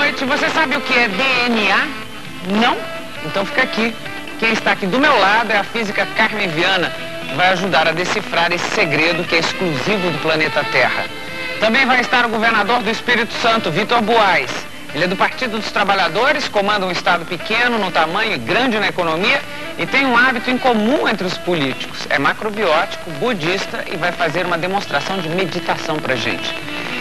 noite. Você sabe o que é DNA? Não? Então fica aqui. Quem está aqui do meu lado é a física Carmen Viana, que vai ajudar a decifrar esse segredo que é exclusivo do planeta Terra. Também vai estar o governador do Espírito Santo, Vitor Buarque. Ele é do Partido dos Trabalhadores, comanda um estado pequeno no tamanho e grande na economia e tem um hábito em comum entre os políticos. É macrobiótico, budista e vai fazer uma demonstração de meditação pra gente.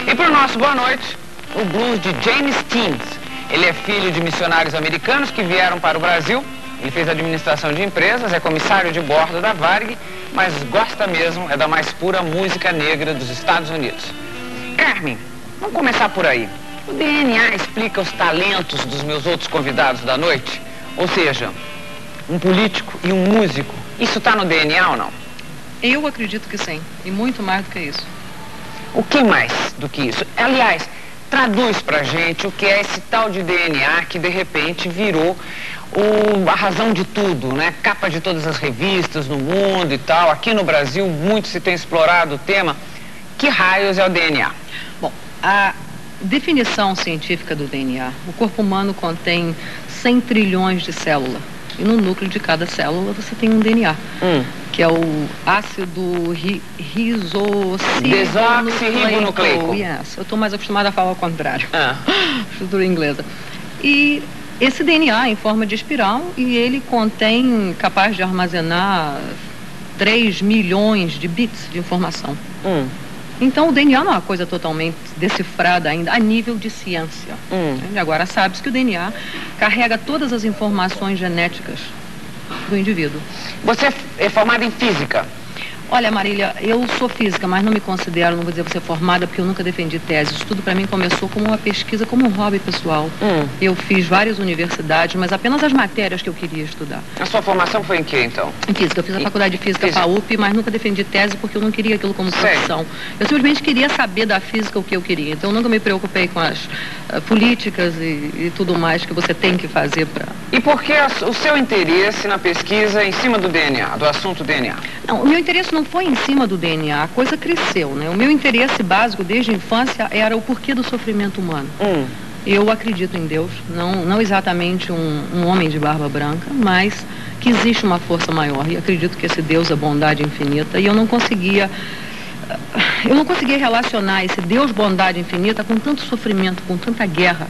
E pro nosso boa noite, o blues de James Steens. Ele é filho de missionários americanos que vieram para o Brasil. Ele fez administração de empresas, é comissário de bordo da Varig, mas gosta mesmo é da mais pura música negra dos Estados Unidos. Carmen, vamos começar por aí. O DNA explica os talentos dos meus outros convidados da noite? Ou seja, um político e um músico, isso está no DNA ou não? Eu acredito que sim, e muito mais do que isso. O que mais do que isso? Aliás, traduz pra gente o que é esse tal de DNA que de repente virou a razão de tudo, né? Capa de todas as revistas no mundo e tal. Aqui no Brasil muito se tem explorado o tema. Que raios é o DNA? Bom, a definição científica do DNA, o corpo humano contém 100 trilhões de células. E no núcleo de cada célula você tem um DNA, que é o ácido desoxirribonucleico. Yes. Eu estou mais acostumada a falar ao contrário. Estrutura inglesa. E esse DNA em forma de espiral, e ele contém, capaz de armazenar 3 milhões de bits de informação. Então o DNA não é uma coisa totalmente decifrada ainda a nível de ciência. Agora sabe-se que o DNA carrega todas as informações genéticas do indivíduo. Você é formada em física? Olha, Marília, eu sou física, mas não me considero, não vou dizer você formada, porque eu nunca defendi tese. Isso tudo para mim começou como uma pesquisa, como um hobby pessoal. Eu fiz várias universidades, mas apenas as matérias que eu queria estudar. A sua formação foi em quê, então? Em física. Eu fiz a faculdade de física FAUP, mas nunca defendi tese porque eu não queria aquilo como profissão. Eu simplesmente queria saber da física o que eu queria. Então eu nunca me preocupei com as políticas e tudo mais que você tem que fazer para... E por que o seu interesse na pesquisa em cima do DNA, do assunto DNA? Não, o meu interesse não foi em cima do DNA, a coisa cresceu, né? O meu interesse básico desde a infância era o porquê do sofrimento humano. Eu acredito em Deus, não exatamente um homem de barba branca, mas que existe uma força maior, e acredito que esse Deus é bondade infinita, e eu não conseguia relacionar esse Deus bondade infinita com tanto sofrimento, com tanta guerra.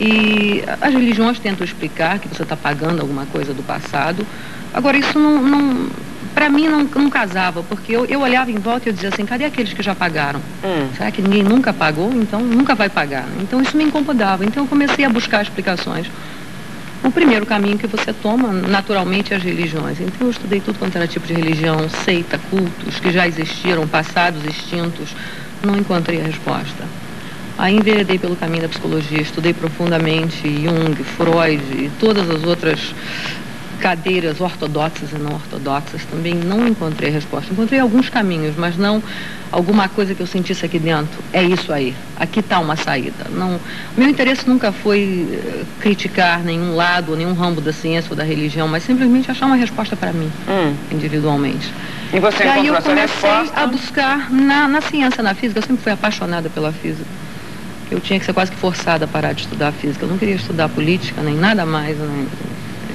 E as religiões tentam explicar que você está pagando alguma coisa do passado. Agora isso para mim não casava, porque eu olhava em volta e eu dizia assim, cadê aqueles que já pagaram? Será que ninguém nunca pagou? Então nunca vai pagar. Então isso me incomodava. Então eu comecei a buscar explicações. O primeiro caminho que você toma, naturalmente, é as religiões. Então eu estudei tudo quanto era tipo de religião, seita, cultos, que já existiram, passados, extintos. Não encontrei a resposta. Aí enveredei pelo caminho da psicologia, estudei profundamente Jung, Freud e todas as outras cadeiras ortodoxas e não ortodoxas, também não encontrei resposta. Encontrei alguns caminhos, mas não alguma coisa que eu sentisse aqui dentro. É isso aí, aqui está uma saída. Não, meu interesse nunca foi criticar nenhum lado, nenhum ramo da ciência ou da religião, mas simplesmente achar uma resposta para mim, individualmente. E você encontrou essa resposta? Aí eu comecei a buscar na ciência, na física. Eu sempre fui apaixonada pela física. Eu tinha que ser quase que forçada a parar de estudar física. Eu não queria estudar política, nem nada mais, nem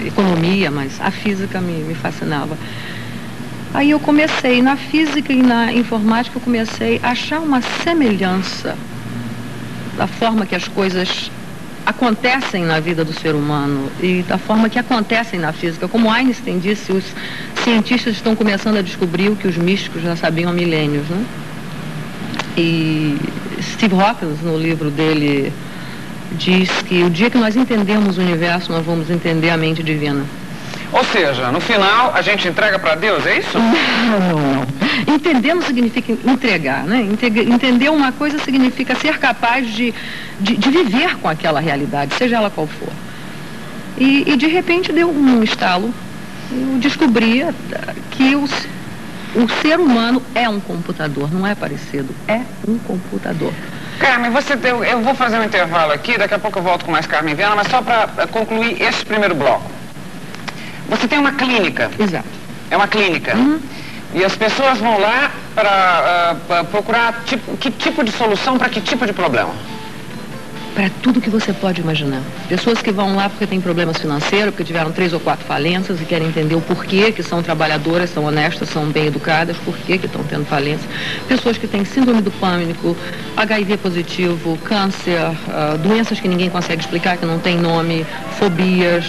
economia, mas a física me fascinava. Aí eu comecei, na física e na informática, eu comecei a achar uma semelhança da forma que as coisas acontecem na vida do ser humano e da forma que acontecem na física. Como Einstein disse, os cientistas estão começando a descobrir o que os místicos já sabiam há milênios, né? E Steve Hawking, no livro dele, diz que o dia que nós entendemos o universo, nós vamos entender a mente divina. Ou seja, no final, a gente entrega para Deus, é isso? Não. Entender não significa entregar, né? Entender uma coisa significa ser capaz de viver com aquela realidade, seja ela qual for. E de repente deu um estalo. Eu descobri que o ser humano é um computador, não é parecido, é um computador. Carmen, eu vou fazer um intervalo aqui, daqui a pouco eu volto com mais Carmen Viana, mas só para concluir esse primeiro bloco. Você tem uma clínica. Exato. É uma clínica. E as pessoas vão lá para procurar que tipo de solução para que tipo de problema? para tudo que você pode imaginar. Pessoas que vão lá porque têm problemas financeiros, porque tiveram 3 ou 4 falências e querem entender o porquê, que são trabalhadoras, são honestas, são bem educadas, por que estão tendo falência. Pessoas que têm síndrome do pânico, HIV positivo, câncer, doenças que ninguém consegue explicar, que não tem nome, fobias,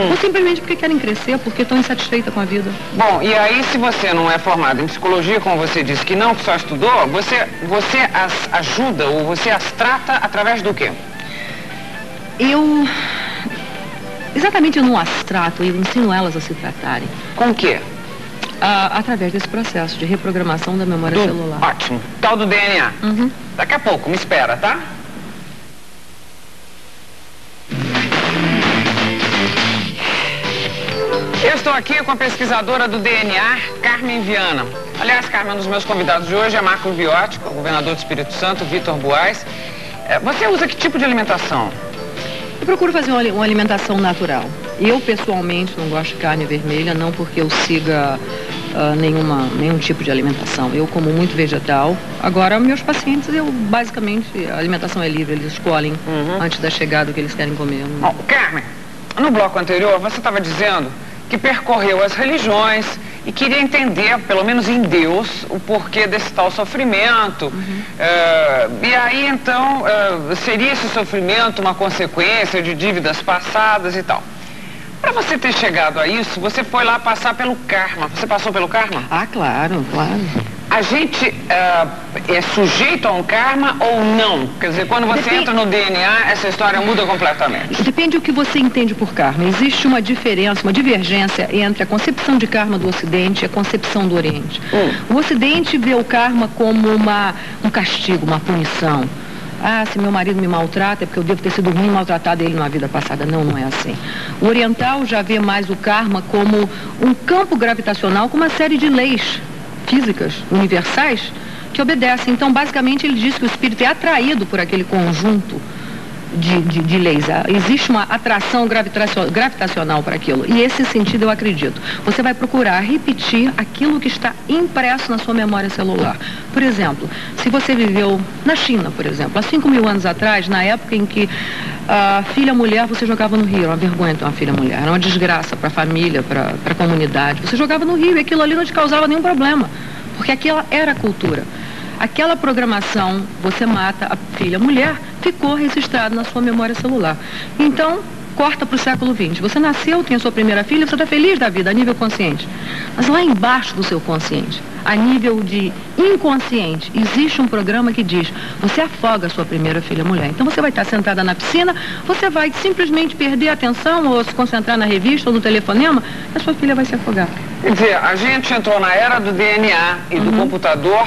ou simplesmente porque querem crescer, porque estão insatisfeitas com a vida. Bom, e aí se você não é formado em psicologia, como você disse que não, que só estudou, você as ajuda ou você as trata através do quê? Exatamente, eu não as trato, eu ensino elas a se tratarem. Com o quê? Através desse processo de reprogramação da memória celular. Ótimo. Tal do DNA. Daqui a pouco, me espera, tá? Eu estou aqui com a pesquisadora do DNA, Carmen Viana. Aliás, Carmen, um dos meus convidados de hoje é Marco Viotti, o governador do Espírito Santo, Vitor Buarque. Você usa que tipo de alimentação? Eu procuro fazer uma alimentação natural. Eu, pessoalmente, não gosto de carne vermelha, não porque eu siga nenhum tipo de alimentação. Eu como muito vegetal. Agora, meus pacientes, basicamente, a alimentação é livre, eles escolhem antes da chegada o que eles querem comer. Bom, Carmen, no bloco anterior, você estava dizendo que percorreu as religiões e queria entender, pelo menos em Deus, o porquê desse tal sofrimento. E aí, então, seria esse sofrimento uma consequência de dívidas passadas e tal. Para você ter chegado a isso, você foi lá passar pelo karma. Você passou pelo karma? Ah, claro, claro. A gente é sujeito a um karma ou não? Quer dizer, quando você entra no DNA, essa história muda completamente. Depende do que você entende por karma. Existe uma diferença, uma divergência entre a concepção de karma do Ocidente e a concepção do Oriente. O Ocidente vê o karma como um castigo, uma punição. Ah, se meu marido me maltrata é porque eu devo ter sido ruim e maltratado ele numa vida passada. Não, não é assim. O oriental já vê mais o karma como um campo gravitacional com uma série de leis físicas universais que obedecem. Então, basicamente, ele diz que o espírito é atraído por aquele conjunto de leis. Existe uma atração gravitacional para aquilo. E esse sentido eu acredito. Você vai procurar repetir aquilo que está impresso na sua memória celular. Por exemplo, se você viveu na China, por exemplo, há 5.000 anos atrás, na época em que a filha mulher você jogava no rio, era uma vergonha ter uma filha mulher, era uma desgraça para a família, para a comunidade. Você jogava no rio e aquilo ali não te causava nenhum problema, porque aquela era a cultura. Aquela programação, você mata a filha mulher, ficou registrado na sua memória celular. Então, corta para o século XX. Você nasceu, tem a sua primeira filha, você está feliz da vida, a nível consciente. Mas lá embaixo do seu consciente, a nível de inconsciente, existe um programa que diz, você afoga a sua primeira filha mulher. Então você vai estar sentada na piscina, você vai simplesmente perder a atenção ou se concentrar na revista ou no telefonema, e a sua filha vai se afogar. Quer dizer, a gente entrou na era do DNA e do computador,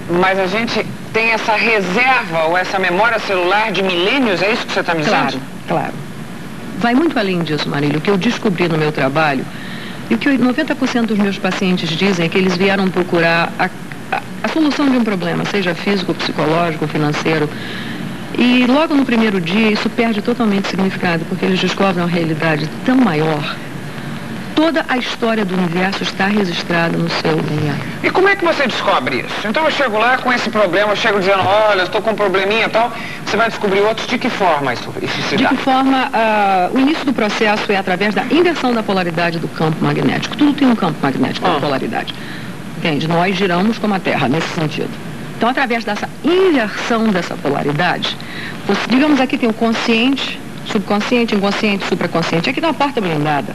mas a gente tem essa reserva ou essa memória celular de milênios, é isso que você está me dizendo? Claro, claro. Vai muito além disso, Marília. O que eu descobri no meu trabalho e o que 90% dos meus pacientes dizem é que eles vieram procurar a solução de um problema, seja físico, psicológico, financeiro. E logo no primeiro dia isso perde totalmente significado, porque eles descobrem uma realidade tão maior. Toda a história do universo está registrada no seu DNA. E como é que você descobre isso? Então eu chego lá com esse problema, eu chego dizendo, olha, eu estou com um probleminha e tal, você vai descobrir outros, de que forma isso se dá? De que forma, o início do processo é através da inversão da polaridade do campo magnético. Tudo tem um campo magnético, uma polaridade. Entende? Nós giramos como a Terra, nesse sentido. Então, através dessa inversão dessa polaridade, digamos aqui tem o consciente, subconsciente, inconsciente, supraconsciente. Aqui tem uma porta blindada.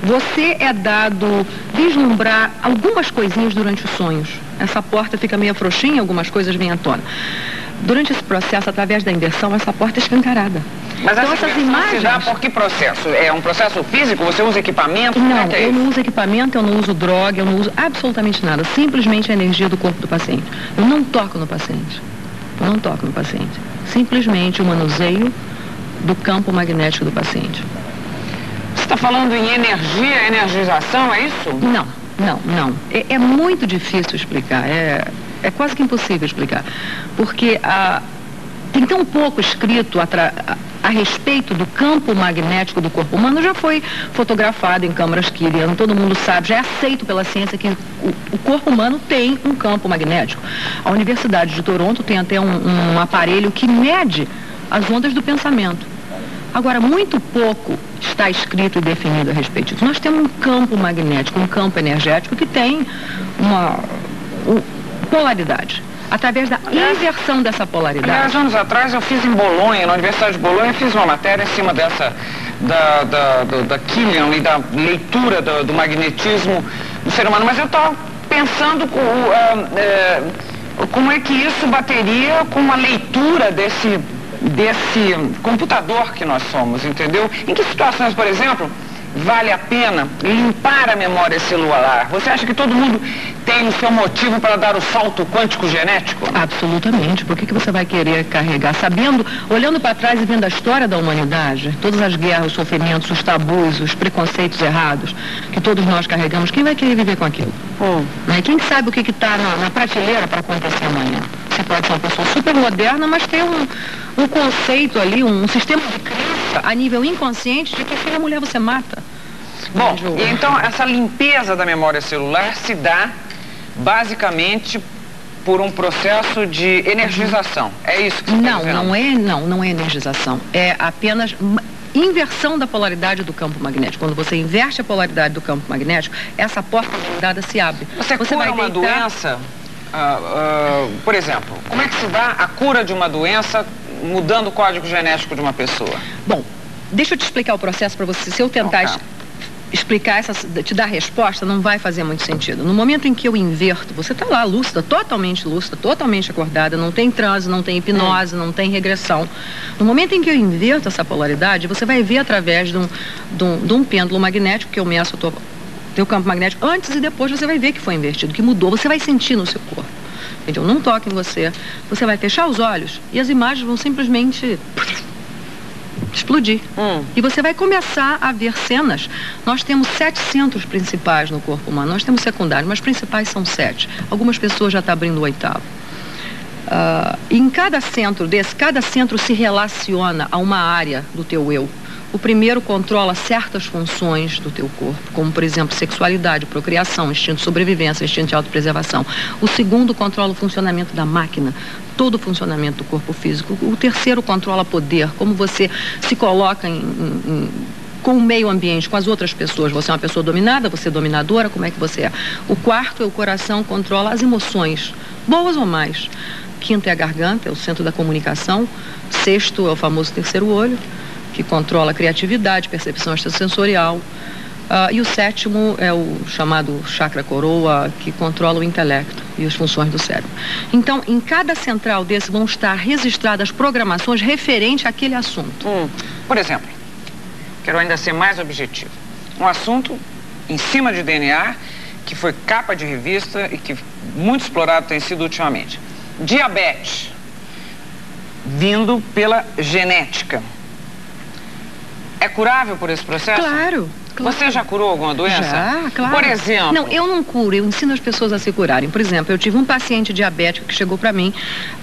Você é dado vislumbrar algumas coisinhas durante os sonhos. Essa porta fica meio frouxinha, algumas coisas vêm à tona. Durante esse processo, através da inversão, essa porta é escancarada. Mas então, essas imagens... se dá por que processo? É um processo físico? Você usa equipamento? Não, eu não uso equipamento, eu não uso droga, eu não uso absolutamente nada. Simplesmente a energia do corpo do paciente. Eu não toco no paciente. Eu não toco no paciente. Simplesmente o manuseio do campo magnético do paciente. Você está falando em energia, energização, é isso? Não. É muito difícil explicar, é quase que impossível explicar, porque tem tão pouco escrito a respeito do campo magnético do corpo humano, já foi fotografado em câmaras Kirian, todo mundo sabe, já é aceito pela ciência que o corpo humano tem um campo magnético. A Universidade de Toronto tem até um aparelho que mede as ondas do pensamento. Agora, muito pouco está escrito e definido a respeito disso. Nós temos um campo magnético, um campo energético que tem uma polaridade. Através da inversão dessa polaridade. Aliás, anos atrás eu fiz em Bolonha, na Universidade de Bolonha, fiz uma matéria em cima dessa, da Killian e da leitura do magnetismo do ser humano, mas eu estava pensando como é que isso bateria com a leitura desse computador que nós somos, entendeu? Em que situações, por exemplo, vale a pena limpar a memória celular? Você acha que todo mundo tem o seu motivo para dar o salto quântico genético? Absolutamente. Por que você vai querer carregar? Sabendo, olhando para trás e vendo a história da humanidade, todas as guerras, os sofrimentos, os tabus, os preconceitos errados que todos nós carregamos, quem vai querer viver com aquilo? Quem sabe o que está na prateleira para acontecer amanhã? Você pode ser uma pessoa super moderna, mas ter um conceito ali, um sistema de crença a nível inconsciente de que aquela mulher você mata. Bom, e então essa limpeza da memória celular se dá basicamente por um processo de energização. É isso que você está dizendo? Não é energização. É apenas inversão da polaridade do campo magnético. Quando você inverte a polaridade do campo magnético, essa porta blindada se abre. Você cura uma doença, por exemplo, como é que se dá a cura de uma doença mudando o código genético de uma pessoa? Bom, deixa eu te explicar o processo para você. Se eu tentar explicar, te dar a resposta, não vai fazer muito sentido. No momento em que eu inverto, você está lá lúcida, totalmente acordada, não tem transe, não tem hipnose, não tem regressão. No momento em que eu inverto essa polaridade, você vai ver através de um pêndulo magnético, que eu meço o teu campo magnético, antes e depois você vai ver que foi invertido, que mudou, você vai sentir no seu corpo. Entendeu? Não toque em você, você vai fechar os olhos e as imagens vão simplesmente explodir. E você vai começar a ver cenas. Nós temos 7 centros principais no corpo humano, nós temos secundários, mas principais são 7. Algumas pessoas já estão abrindo o 8º. E em cada centro desse, cada centro se relaciona a uma área do teu eu. O primeiro controla certas funções do teu corpo, como, por exemplo, sexualidade, procriação, instinto de sobrevivência, instinto de autopreservação. O segundo controla o funcionamento da máquina, todo o funcionamento do corpo físico. O terceiro controla poder, como você se coloca com o meio ambiente, com as outras pessoas. Você é uma pessoa dominada, você é dominadora, como é que você é? O quarto é o coração, controla as emoções, boas ou mais. Quinto é a garganta, é o centro da comunicação. Sexto é o famoso terceiro olho, que controla a criatividade, percepção extrasensorial. E o sétimo é o chamado chakra coroa, que controla o intelecto e as funções do cérebro. Então, em cada central desse vão estar registradas programações referentes àquele assunto. Por exemplo, quero ainda ser mais objetivo. Um assunto em cima de DNA, que foi capa de revista e que muito explorado tem sido ultimamente. Diabetes, vindo pela genética. É curável por esse processo? Claro. Você já curou alguma doença? Já, claro. Por exemplo? Não, eu não curo, eu ensino as pessoas a se curarem. Por exemplo, eu tive um paciente diabético que chegou para mim,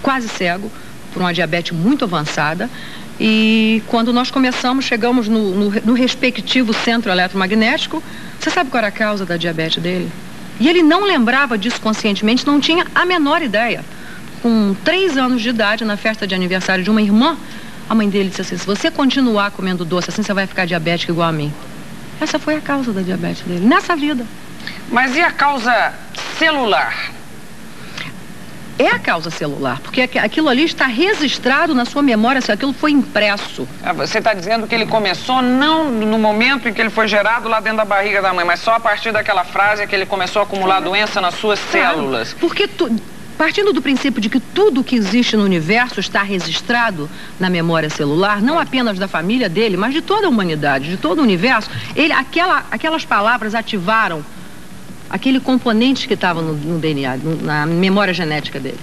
quase cego, por uma diabetes muito avançada. E quando nós chegamos no respectivo centro eletromagnético, você sabe qual era a causa da diabetes dele? E ele não lembrava disso conscientemente, não tinha a menor ideia. Com 3 anos de idade, na festa de aniversário de uma irmã, a mãe dele disse assim: se você continuar comendo doce assim, você vai ficar diabético igual a mim. Essa foi a causa da diabetes dele, nessa vida. Mas e a causa celular? É a causa celular, porque aquilo ali está registrado na sua memória, se aquilo foi impresso. Você está dizendo que ele começou não no momento em que ele foi gerado lá dentro da barriga da mãe, mas só a partir daquela frase que ele começou a acumular doença nas suas células. Porque partindo do princípio de que tudo que existe no universo está registrado na memória celular, não apenas da família dele, mas de toda a humanidade, de todo o universo, aquelas palavras ativaram aquele componente que estava no DNA, na memória genética dele.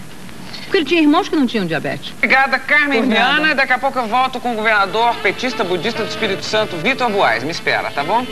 Porque ele tinha irmãos que não tinham diabetes. Obrigada, Carmen Viana. Daqui a pouco eu volto com o governador petista budista do Espírito Santo, Vitor Buarque. Me espera, tá bom?